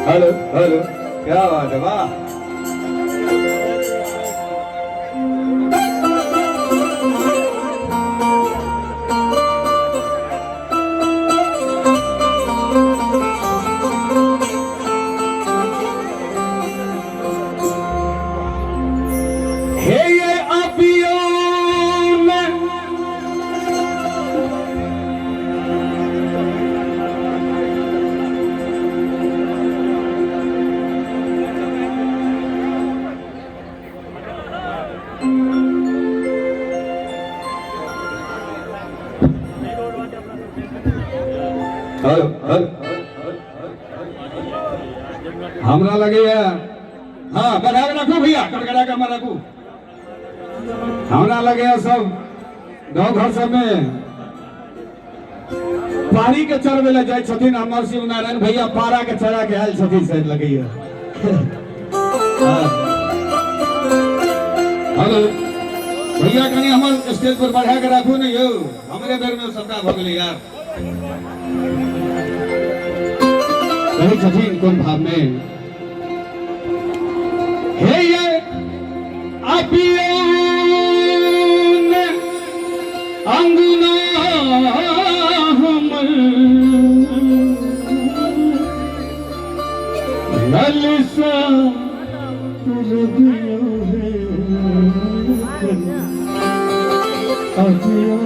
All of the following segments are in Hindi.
हेलो हेलो, क्या बात है, वाह। हे ये अबियों में हेलो हेलो, हमरा लगे हाँ बढ़ा के रखू भैया, कड़कड़ा के मत रखू। हमरा लगे सब गाँव घर सब में पानी के चढ़वे ले जाए छथिन अमर शिव नारायण भैया, पारा के चढ़ा के आयल छथिन से लगे। हेलो भैया, कहीं हमारे स्टेज पर बढ़ा के रखू नहीं हो, हमारे बेर में सबका भग गए यार। कहीं छथिन कौन भाव में, हे ये अबियों ने अंगना हमर ललसा रबियों है अबियों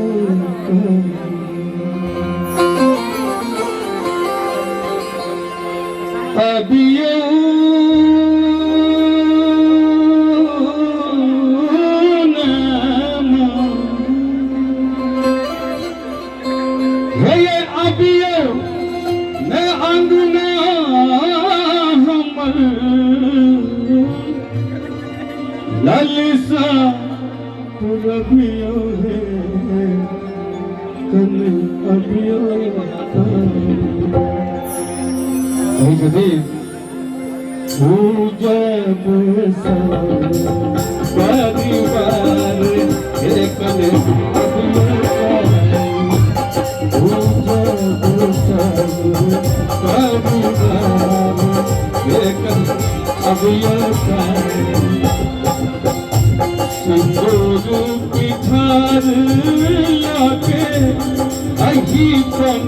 अबियों ललसा रबियों है कल अबियों जब परिवार कल अबियों सिंदूर पिठार लाके अही पन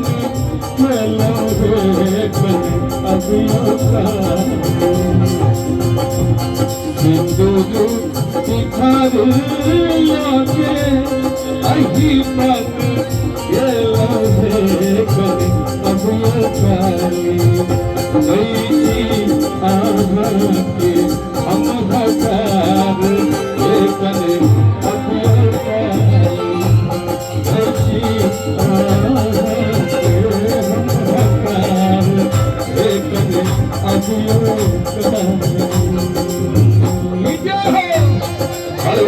चलो रे पन अबियों का। सिंदूर पिठार लाके अही पन चलो रे पन अबियों का। के हम हजार कने अबियों का, कने अबियों का। हेलो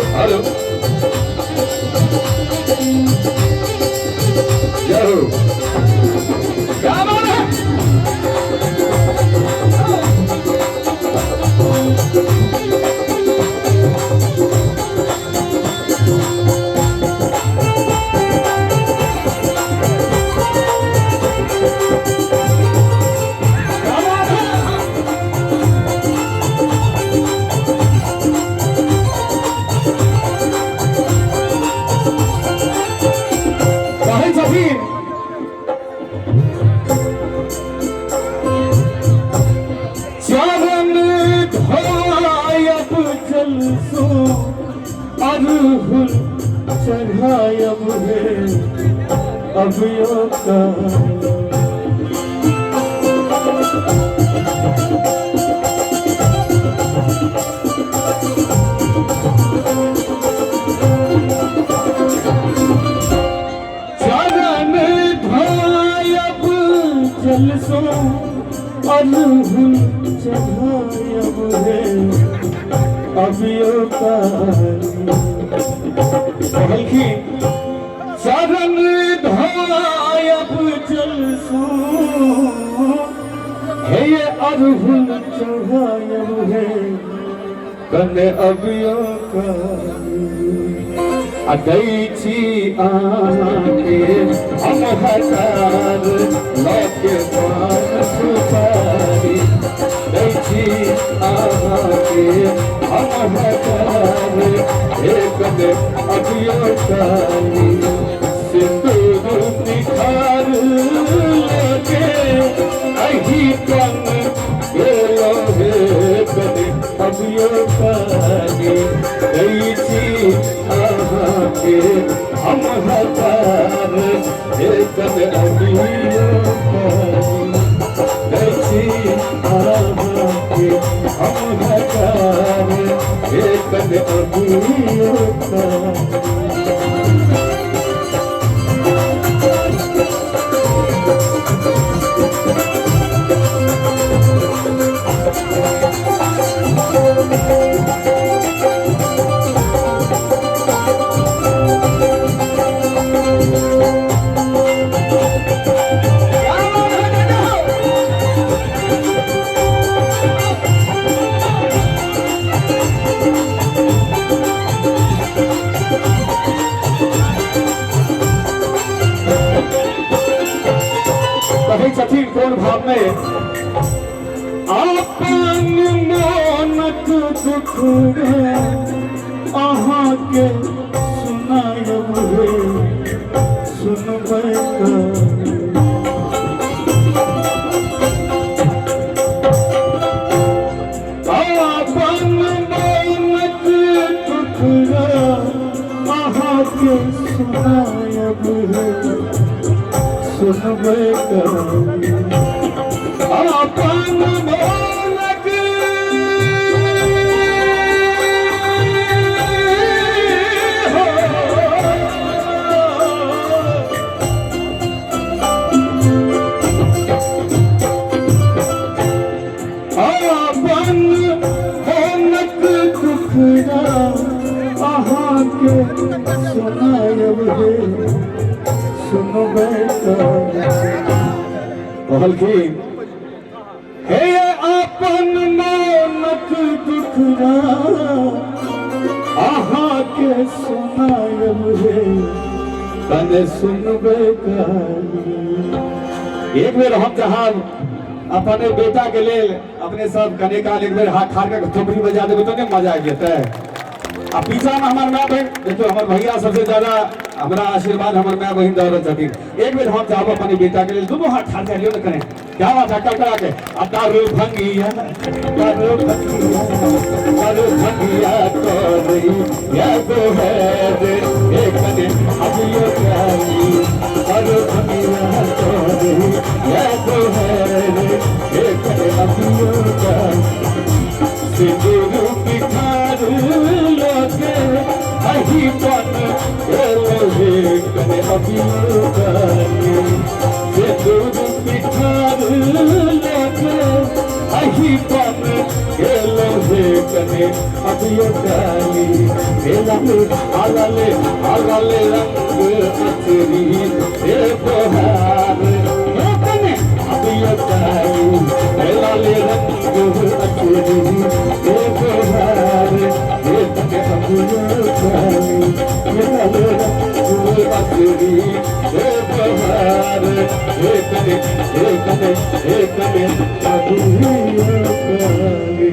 हेलो, क्या बात है। चढ़ायब है अबियों का। चरण धायब जलसो अनहुल चढ़ायब है अबियों का। बल्कि चरण धायब जलसो है ये अरहुल चढ़ायब है कने अबियों का। अदैची आके हम हजार लौके पान सुपारी के हम हकार एक ने अभियो काली सिंदूर निखार लेके अही कन गेलो हे कने अभियो काली गई थी आहा के हम हकार एक ने अभियो काली गई आहा के हम हकार एक ने अभियो काली कौन भाव में आपन मोनक दुख आहा के सुनायब रे सुनबै आपन मोनक दुख आहा के सुनायब रे सुनबै अपन मोनक अपन मोनक दुखड़ा अहाँ के सुनायब रे सुनबै कहलखिन हे अपन मोनक दुखड़ा अहाँ के सुनायब रे तने सुनबै एक बेर हम जहाँ अपने बेटा के लेल अपने सब कने काल एक बेर हाथ ठार के थोपड़ी बजा देबै तो नहीं मजा जेतै आ पीछा में हमार माँ बहन देखो हमार भैया सबसे ज्यादा हमारा आशीर्वाद हमार माँ बहन दौलत छथिन एक बेर हम जाब अपने बेटा के लिए दोनों हाथ ठार लियो न करें क्या बात है कड़ा के अब दारू भंगिया तो नहीं या तो है रे एक ने अभियो काली दारू भंगिया तो नहीं या तो है रे एक ने अभियो काली सिंदूर निखार लेके अही कन गेलो हे कने अभियो काली सिंदूर निखार लेके अही कन गेलो हे कने अभियो काली आगले रंग अचरी हे बहार हे कने अभियो काली आगले रंग अचरी हे बहार हे कने अभियो काली आगले रंग अचरी हे बहार हे कने अभियो काली